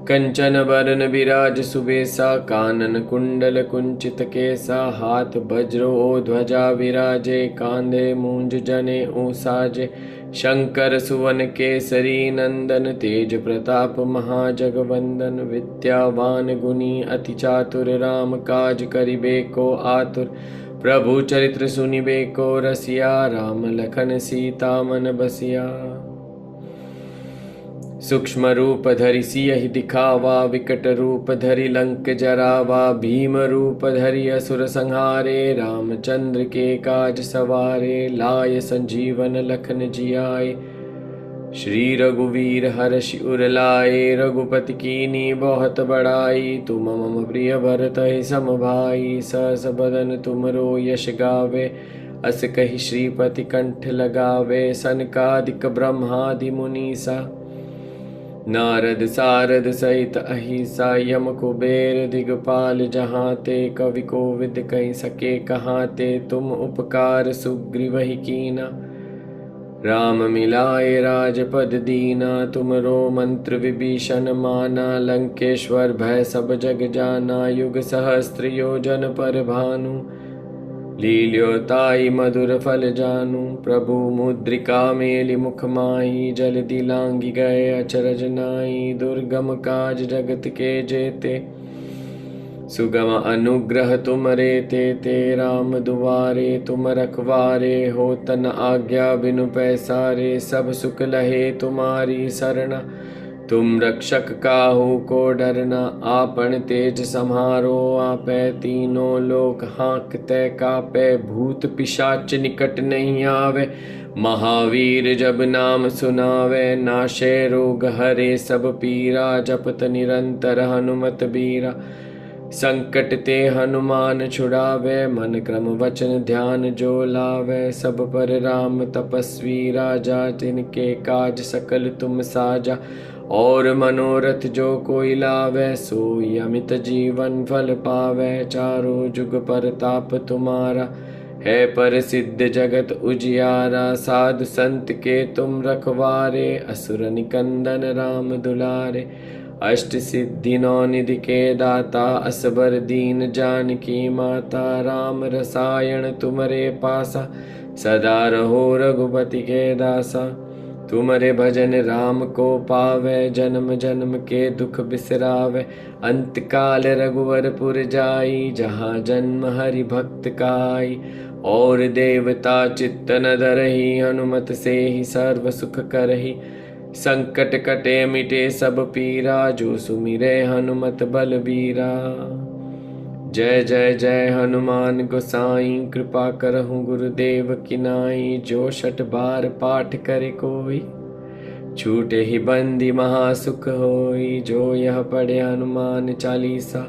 कंचन बरन विराज सुबेसा, कानन कुंडल कुंचित केसा। हाथ वज्रो ध्वजा विराजे, कांधे मूंज जने ऊसाजे। शंकर सुवन केसरी नंदन, तेज प्रताप महाजगवंदन। विद्यावान गुणी अति चातुर, राम काज करिबे को आतुर। प्रभु चरित्र सुनिबे को रसिया, राम लखन सीता मन बसिया। सूक्ष्म रूप धरि सियहि दिखावा, विकट रूप धरि लंक जरावा। भीम रूप धरि असुर संहारे, रामचंद्र के काज सवारे। लाय संजीवन लखन जियाए, श्री रघुवीर हर्षि उर लाए। रघुपति कीनी बहुत बड़ाई, तुम मम प्रिय भरतहि सम भाई। सहस बदन तुमरो यश गावे, अस कहि श्रीपति कंठ लगावे। सनकादिक ब्रह्मादि मुनीसा, नारद सारद सहित अहिसा यम कुबेर दिगपाल जहाँ ते कवि कोविद कहीं सके कहाँ ते तुम उपकार सुग्रीव ही कीना। राम मिलाए राजपद दीना तुमरो मंत्र विभीषण माना। लंकेश्वर भय सब जग जाना युग सहस्त्र योजन पर भानु। लील्योताई मधुर फल जानू प्रभु मुद्रिका मेलि मुख माही। जल दिलांगी गए अचरज नाई दुर्गम काज जगत के जेते। सुगम अनुग्रह तुमरे ते राम दुआरे तुम रखवारे। हो तन आज्ञा बिनु पैसारे सब सुख लहे तुम्हारी सरना। तुम रक्षक काहू को डरना आपन तेज सम्हारो आपै। तीनों लोक हाँकते कापै भूत पिशाच निकट नहीं आवे। महावीर जब नाम सुनावे नाशे रोग हरे सब पीरा। जपत निरंतर हनुमत बीरा संकट ते हनुमान छुड़ावे। मन क्रम वचन ध्यान जो लावे सब पर राम तपस्वी राजा। जिनके काज सकल तुम साजा और मनोरथ जो कोई लावे। सोई अमित जीवन फल पावे चारों जुग परताप तुम्हारा। है प्रसिद्ध जगत उजियारा साधु संत के तुम रखवारे। असुर निकंदन राम दुलारे अष्ट सिद्धि नौ निधि के दाता। असबर दीन जानकी माता राम रसायन तुमरे पासा। सदा रहो रघुपति के दासा तुमरे भजन राम को पावे। जन्म जन्म के दुख बिसरावे अंत काल रघुवरपुर जाई। जहाँ जन्म हरि भक्त काई और देवता चित्त न धरहि। हनुमत से ही सर्व सुख करहि संकट कटे मिटे सब पीरा। जो सुमिरे हनुमत बलबीरा। जय जय जय हनुमान गोसाई कृपा करहु गुरुदेव की नाई। जो 6 बार पाठ करे कोई छूटे ही बंदी महासुख होई। जो यह पढ़े हनुमान चालीसा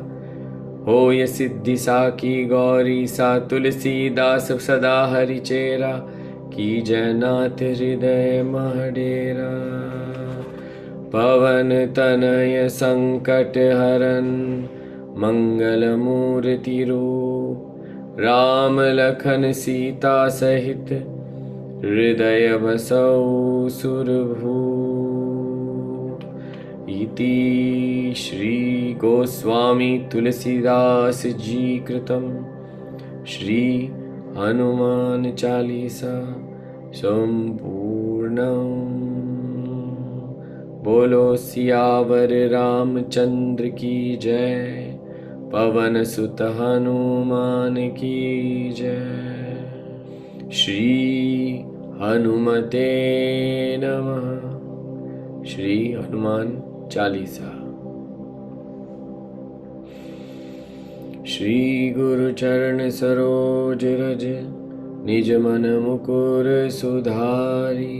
होय सिद्धि साखी गौरी सा। तुलसीदास सदा हरि चेरा की जयनाथ हृदय महडेरा। पवन तनय संकट हरन मंगल मूर्ति रूप। राम लखन सीता सहित हृदय बसौ सुरभूप। इति श्री गोस्वामी तुलसीदास जी कृतं श्री हनुमान चालीसा संपूर्णम्। बोलो सियावर रामचंद्र की जय। पवन सुत हनुमान की जय। श्री हनुमते नमः। श्री हनुमान चालीसा। श्री गुरु चरण सरोज रज निज मन मुकुर सुधारी।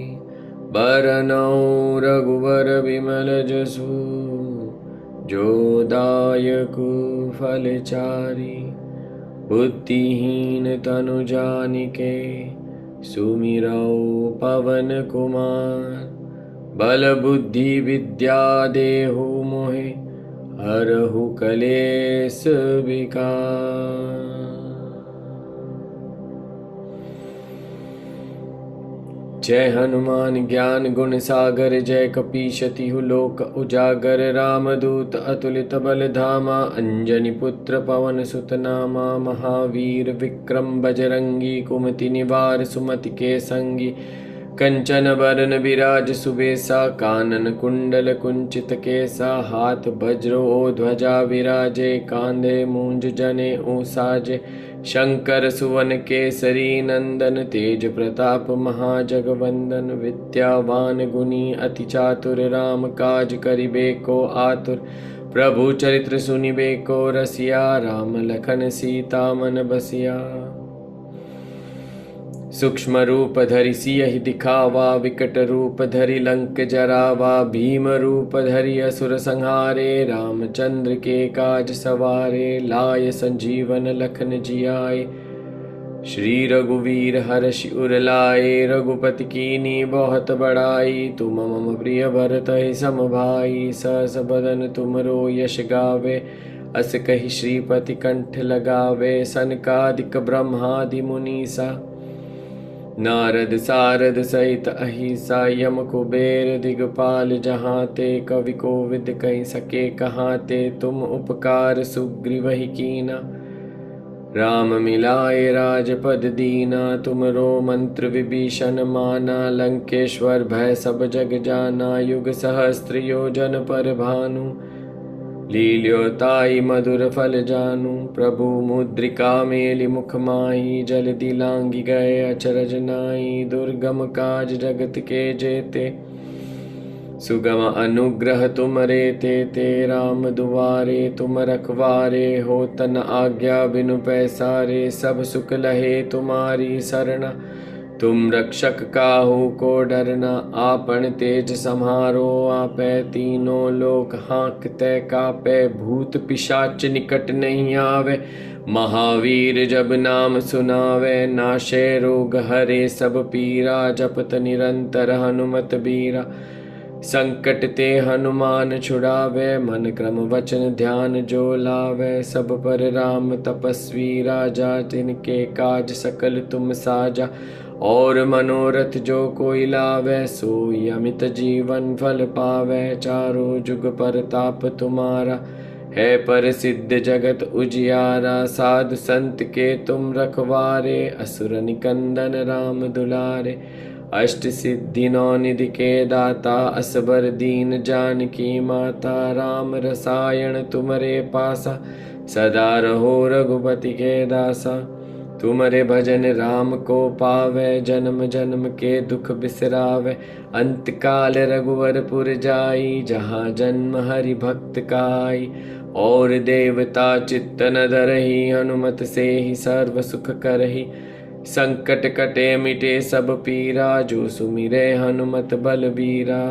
बरनउँ रघुवर विमल जसु जो दायकु फलचारी। बुद्धिहीन तनु जानिके सुमिरौ पवन कुमार। बल बुद्धि विद्या देहु मोहे हरहु कलेस विकार। जय हनुमान ज्ञान गुण सागर। जय कपीश तिहु लोक उजागर। रामदूत अतुलित बल धामा। अंजनी पुत्र पवन सुत नामा। महावीर विक्रम बजरंगी। कुमति निवार सुमति के संगी। कंचन बरन बिराज सुबेसा। कानन कुंडल कुंचित केसा। हाथ वज्रो ध्वजा विराजे। कांधे मूंज जने ऊसाजे। शंकर सुवन केसरी नंदन। तेज प्रताप महाजगवंदन। विद्यावान गुणी अति चातुर। राम काज करिबे को आतुर। प्रभु चरित्र सुनिबे को रसिया। राम लखन सीता मन बसिया। सूक्ष्म रूप धरि सियहि दिखावा। विकट रूप धरि लंक जरावा। भीम रूप धरि असुर संहारे। रामचंद्र के काज सवारे। लाय संजीवन लखन जियाए। श्री रघुवीर हर्षि उर लाए, रघुपति कीनी बहुत बड़ाई। तुम मम प्रिय भरत ही सम भाई, सहस बदन तुमरो यश गावे। अस कहि श्रीपति कंठ लगावे, सनकादिक ब्रह्मादि मुनीसा। नारद सारद सहित अहिसा, यम कुबेर दिगपाल जहाते। कवि कोविद कहि सके कहाते, तुम उपकार सुग्रीव ही कीना। राम मिलाए राजपद दीना, तुमरो मंत्र विभीषण माना। लंकेश्वर भय सब जग जाना, युग सहस्त्र योजन पर भानु। लील्योताई मधुर फल जानू, प्रभु मुद्रिका मेलि मुख माही। जल्दी लांघि गए अचरज नाई, दुर्गम काज जगत के जेते। सुगम अनुग्रह तुमरे ते राम दुआरे तुम रखवारे। हो तन आज्ञा बिनु पैसारे, सब सुख लहे तुम्हारी सरना। तुम रक्षक काहू को डरना, आपन तेज सम्हारो आपै। तीनों लोक हाँकते कापै, भूत पिशाच निकट नहीं आवे। महावीर जब नाम सुनावे, नाशे रोग हरे सब पीरा। जपत निरंतर हनुमत बीरा, संकट ते हनुमान छुड़ावे। मन क्रम वचन ध्यान जो लावे, सब पर राम तपस्वी राजा। जिनके काज सकल तुम साजा, और मनोरथ जो कोई लावे। सोई अमित जीवन फल पावे, चारों जुग परताप तुम्हारा। है प्रसिद्ध जगत उजियारा, साधु संत के तुम रखवारे। असुर निकंदन राम दुलारे, अष्ट सिद्धि नौ निधि के दाता। असबर दीन जानकी माता, राम रसायन तुमरे पासा। सदा रहो रघुपति के दासा, तुमरे भजन राम को पावे। जन्म जन्म के दुख बिसरावे, अंत काल रघुवरपुर जाई। जहाँ जन्म हरि भक्त काई, और देवता चित्त न धरहि। हनुमत से ही सर्व सुख करहि, संकट कटे मिटे सब पीरा। जो सुमिरे हनुमत बलबीरा,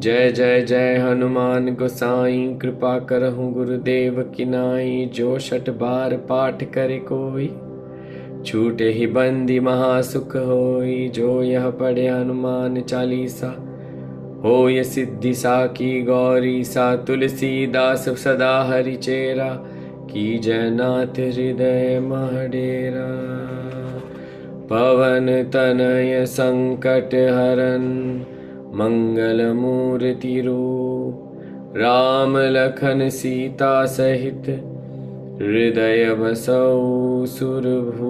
जय जय जय हनुमान गोसाई। कृपा करहु गुरुदेव की नाई, जो शठ बार पाठ करे कोई। छूटे ही बंदी महासुख होई, जो यह पढ़े हनुमान चालीसा। होय सिद्धि साकी गौरी सा, तुलसीदास सदा हरि चेरा। की जयनाथ हृदय मह डेरा, पवन तनय संकट हरन। मंगल मूर्ति रूप, राम लखन सीता सहित। हृदय बसौ सुरभूप।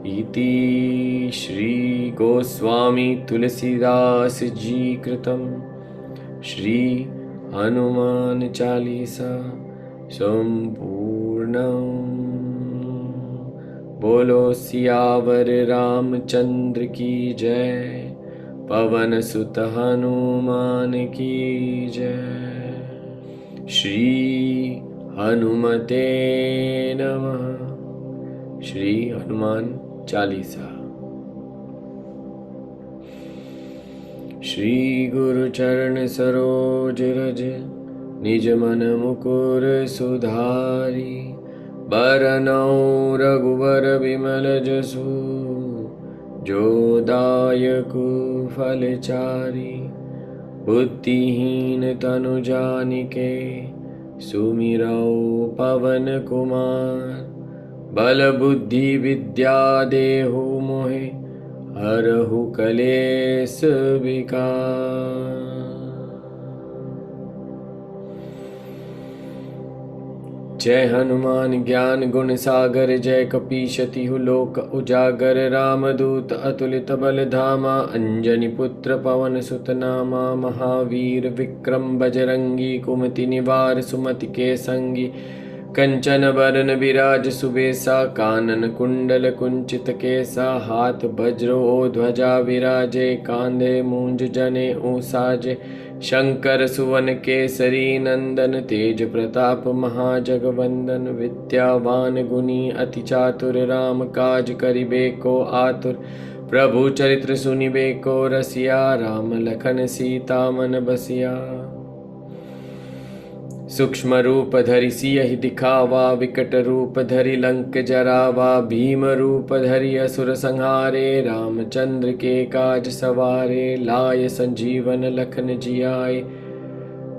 इति श्री गोस्वामी तुलसीदास जी कृतं श्री हनुमान चालीसा संपूर्णम्। बोलो सियावर रामचंद्र की जय, पवन सुत हनुमान की जय। श्री हनुमते नमः। श्री हनुमान चालीसा। श्री गुरु चरण सरोज रज, निज मन मुकुर सुधारी। बरनउँ रघुवर विमल जसु, जो दायकु फलचारी। बुद्धिहीन तनु जानिके, सुमिरौ पवन कुमार। बल बुद्धि विद्या देहु मोहे, हरहु कलेस विकार। जय हनुमान ज्ञान गुण सागर, जय कपीश तिहु लोक उजागर। रामदूत अतुलित बल धामा, अंजनी पुत्र पवन सुत नामा। महावीर विक्रम बजरंगी, कुमति निवार सुमति के संगी। कंचन बरन बिराज सुबेसा, कानन कुंडल कुंचित केसा। हाथ वज्रो ध्वजा विराजे, कांधे मूंज जने ऊसाजे। शंकर सुवन केसरी नंदन, तेज प्रताप महाजगवंदन। विद्यावान गुणी अति चातुर, राम काज करिबे को आतुर। प्रभु चरित्र सुनिबे को रसिया, राम लखन सीता मन बसिया। सूक्ष्म रूप धरि सियहि दिखावा, विकट रूप धरि लंक जरावा। भीम रूप धरि असुर संहारे, रामचंद्र के काज सवारे। लाय संजीवन लखन जियाए,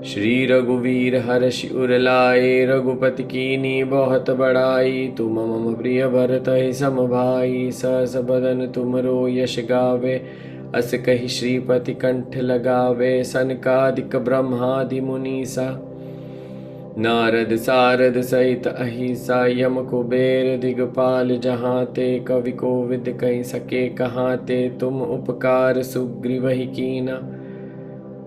श्री रघुवीर हर्षि उर लाए। रघुपति कीन्ही बहुत बड़ाई, तुम मम प्रिय भरत ही सम भाई। सहस बदन तुमरो यश गावे, अस कहि श्रीपति कंठ लगावे। सनकादिक ब्रह्मादि मुनीसा, नारद सारद सहित अहिसा। यम कुबेर दिगपाल जहाते, कवि कोविद कहि सके कहाते। तुम उपकार सुग्रीवहि कीना,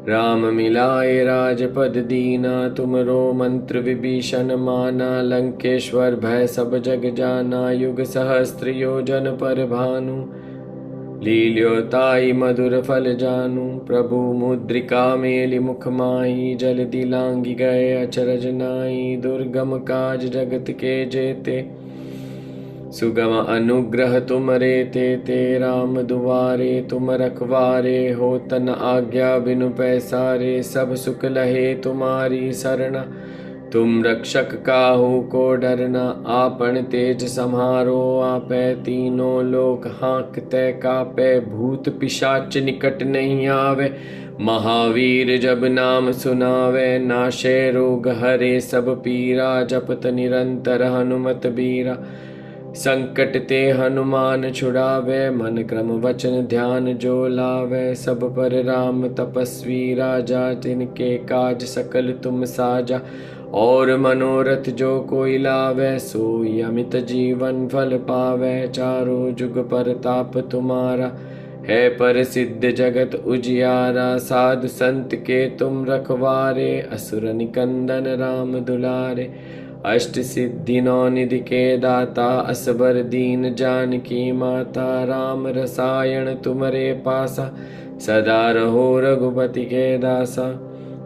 राम मिलाए राजपद दीना। तुमरो मंत्र विभीषण माना, लंकेश्वर भय सब जग जाना। युग सहस्त्र योजन पर भानु, लील्योताई मधुर फल जानू। प्रभु मुद्रिका मेलि मुख माही, जल्दी लांघि गए अचरज नाई। दुर्गम काज जगत के जेते, सुगम अनुग्रह तुमरे ते। राम दुआरे तुम रखवारे, हो तन आज्ञा बिनु पैसारे। सब सुख लहे तुम्हारी सरना, तुम रक्षक काहू को डरना। आपन तेज सम्हारो आपै, तीनों लोक हाँकते कापै। भूत पिशाच निकट नहीं आवे, महावीर जब नाम सुनावे। नाशे रोग हरे सब पीरा, जपत निरंतर हनुमत बीरा। संकट ते हनुमान छुड़ावे, मन क्रम वचन ध्यान जो लावे। सब पर राम तपस्वी राजा, जिनके काज सकल तुम साजा। और मनोरथ जो कोई लावे, सोई अमित जीवन फल पावे। चारों जुग परताप तुम्हारा, है प्रसिद्ध जगत उजियारा। साधु संत के तुम रखवारे, असुर निकंदन राम दुलारे। अष्ट सिद्धि नौ निधि के दाता, असबर दीन जानकी माता। राम रसायन तुमरे पासा, सदा रहो रघुपति के दासा।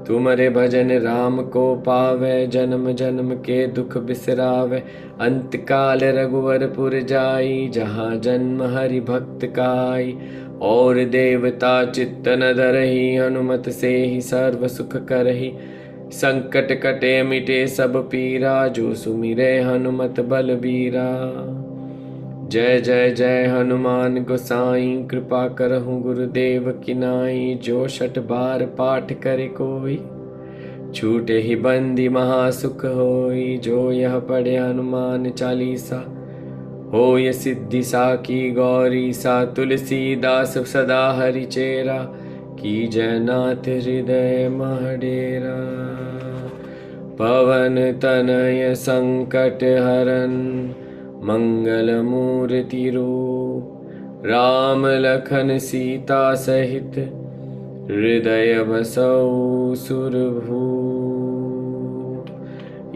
तुमरे भजन राम को पावे, जन्म जन्म के दुख बिसरावे। अंत काल रघुवरपुर जाई, जहाँ जन्म हरि भक्त काई। और देवता चित्त न धरहि, हनुमत से ही सर्व सुख करहि। संकट कटे मिटे सब पीरा, जो सुमिरे हनुमत बलबीरा। जय जय जय हनुमान गोसाई, कृपा करहु गुरुदेव की नाई। जो 6 बार पाठ करे कोई, छूटे ही बंदी महासुख होई। जो यह पढ़े हनुमान चालीसा, होय सिद्धि साखी गौरी सा। तुलसीदास सदा हरि चेरा, की जयनाथ हृदय मह डेरा। पवन तनय संकट हरन, मंगल मूर्ति रूप। राम लखन सीता सहित, हृदय बसौ सुरभूप।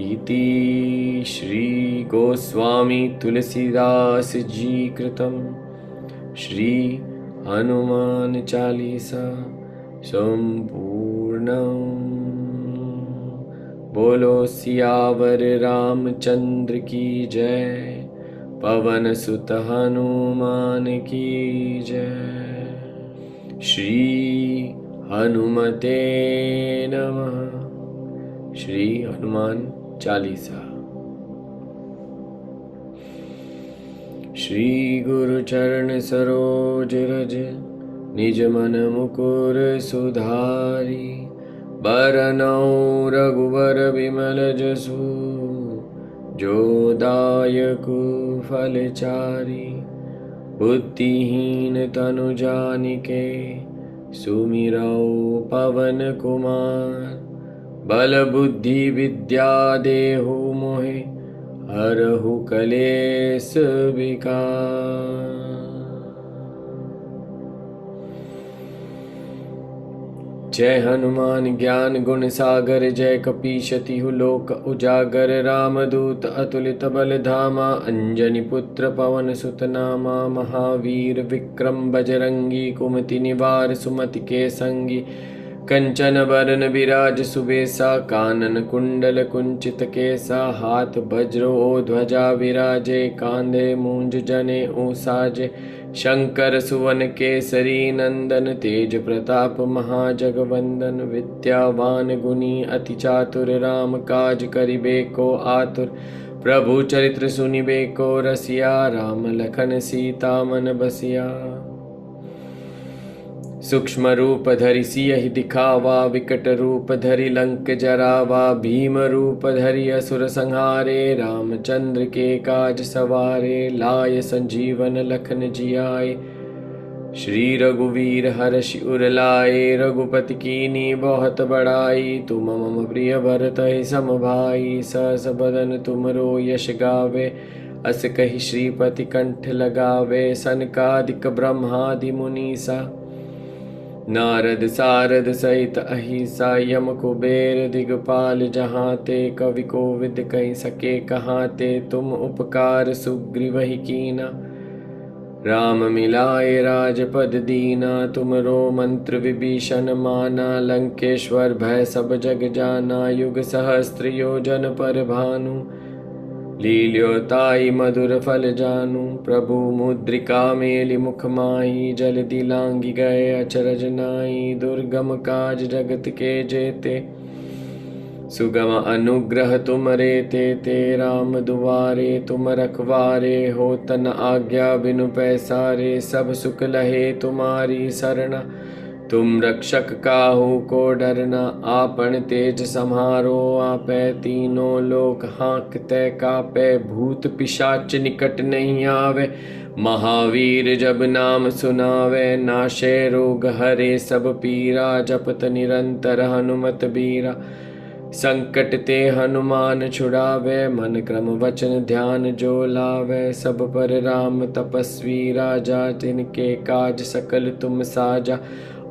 इति श्री गोस्वामी तुलसीदास जी कृतं श्री हनुमान चालीसा संपूर्णम्। बोलो सियावर रामचंद्र की जय, पवन सुत हनुमान की जय। श्री हनुमते नमः। श्री हनुमान चालीसा। श्री गुरु चरण सरोज रज, निज मन मुकुर सुधारी। बरनउँ रघुवर विमल जसु, जो दायकु फलचारी। बुद्धिहीन तनु जानिके, सुमिरौ पवन कुमार। बल बुद्धि विद्या देहु मोहे, हरहु कलेस विकार। जय हनुमान ज्ञान गुण सागर, जय कपीश तिहु लोक उजागर। रामदूत अतुलित बल धामा, अंजनी पुत्र पवन सुत नामा। महावीर विक्रम बजरंगी, कुमति निवार सुमति के संगी। कंचन बरन बिराज सुबेसा, कानन कुंडल कुंचित केसा, हाथ वज्रो ध्वजा विराजे, कांधे मूंज जने ऊसाजे, शंकर सुवन केसरी नंदन, तेज प्रताप महाजगवंदन, विद्यावान गुणी अति चातुर, राम काज करिबे को आतुर, प्रभु चरित्र सुनिबे को रसिया, राम लखन सीता मन बसिया। सूक्ष्म रूप धरि सियहि दिखावा, विकट रूप धरि लंक जरावा, भीम रूप धरि असुर संहारे, रामचंद्र के काज सवारे, लाय संजीवन लखन जियाए, श्री रघुवीर हर्षि उर लाए, रघुपति कीनी बहुत बड़ाई, तुम मम प्रिय भरत सम भाई, सहस बदन तुमरो यश गावे, अस कहि श्रीपति कंठ लगावे, सनकादिक ब्रह्मादि मुनीसा, नारद सारद सहित अहिसा, यम कुबेर दिगपाल जहाते, कवि कोविद कहि सके कहाते, तुम उपकार सुग्रीवहि कीना, राम मिलाए राजपद दीना, तुमरो मंत्र विभीषण माना, लंकेश्वर भय सब जग जाना, युग सहस्त्र योजन पर भानु, लील्योताई मधुर फल जानू, प्रभु मुद्रिका मेलि मुख माही, जल दिलांगी गए अचरज नाई, दुर्गम काज जगत के जेते, सुगम अनुग्रह तुम रे ते राम दुआरे तुम रखवारे, हो तन आज्ञा बिनु पैसारे, सब सुख लहे तुम्हारी सरना, तुम रक्षक काहू को डरना, आपन तेज सम्हारो आपै, तीनों लोक हाँकते कापै, भूत पिशाच निकट नहीं आवे, महावीर जब नाम सुनावे, नाशे रोग हरे सब पीरा, जपत निरंतर हनुमत बीरा, संकट ते हनुमान छुड़ावे, मन क्रम वचन ध्यान जो लावे, सब पर राम तपस्वी राजा, जिनके काज सकल तुम साजा,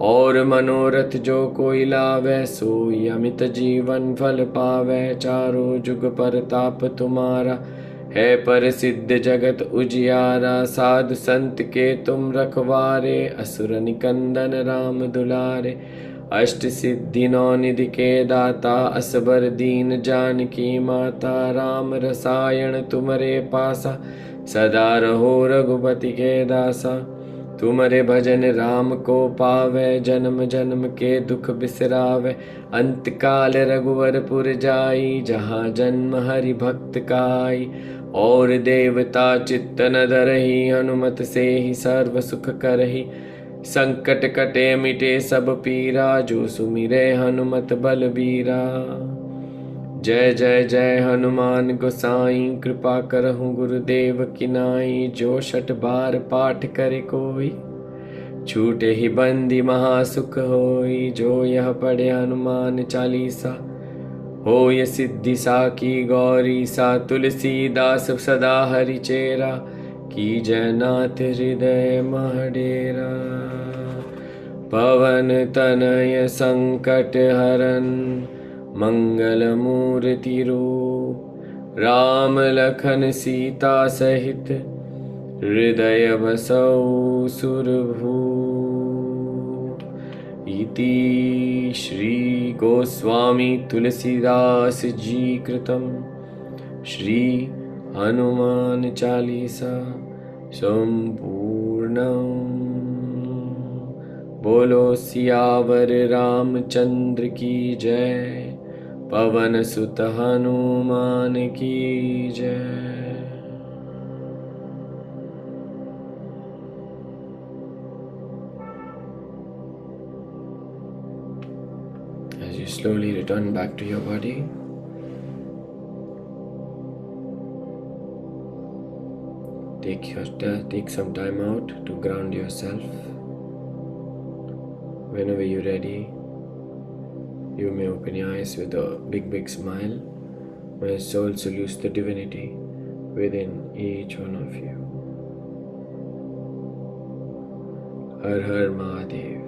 और मनोरथ जो कोई लावे, सोई अमित जीवन फल पावे, चारों जुग परताप तुम्हारा, है प्रसिद्ध जगत उजियारा, साधु संत के तुम रखवारे, असुर निकंदन राम दुलारे, अष्ट सिद्धि नौ निधि के दाता, असबर दीन जानकी माता, राम रसायन तुमरे पासा, सदा रहो रघुपति के दासा, तुमरे भजन राम को पावे, जन्म जन्म के दुख बिसरावे, अंत काल रघुवरपुर जाई, जहाँ जन्म हरि भक्त काई, और देवता चित्त न धरहि, हनुमत से ही सर्व सुख करहि, संकट कटे मिटे सब पीरा, जो सुमिरे हनुमत बलबीरा। जय जय जय हनुमान गोसाई, कृपा करहु गुरुदेव की नाई, जो 6 बार पाठ करे कोई, छूटे ही बंदी महासुख होई, जो यह पढ़े हनुमान चालीसा, होय सिद्धि साखी गौरी सा, तुलसीदास सदा हरि चेरा, की जयनाथ हृदय महडेरा, पवन तनय संकट हरन, मंगल मूर्ति रूप, राम लखन सीता सहित, हृदय बसौ सुरभूप। इति श्री गोस्वामी तुलसीदास जी कृतं श्री हनुमान चालीसा संपूर्णम्। बोलो सियावर रामचंद्र की जय, पवन सुत हनुमान की जय। As you slowly return back to your body, take some time out to ground yourself. Whenever you're ready, you may open your eyes with a big smile. My soul salutes the divinity within each one of you. Har Har Mahadev.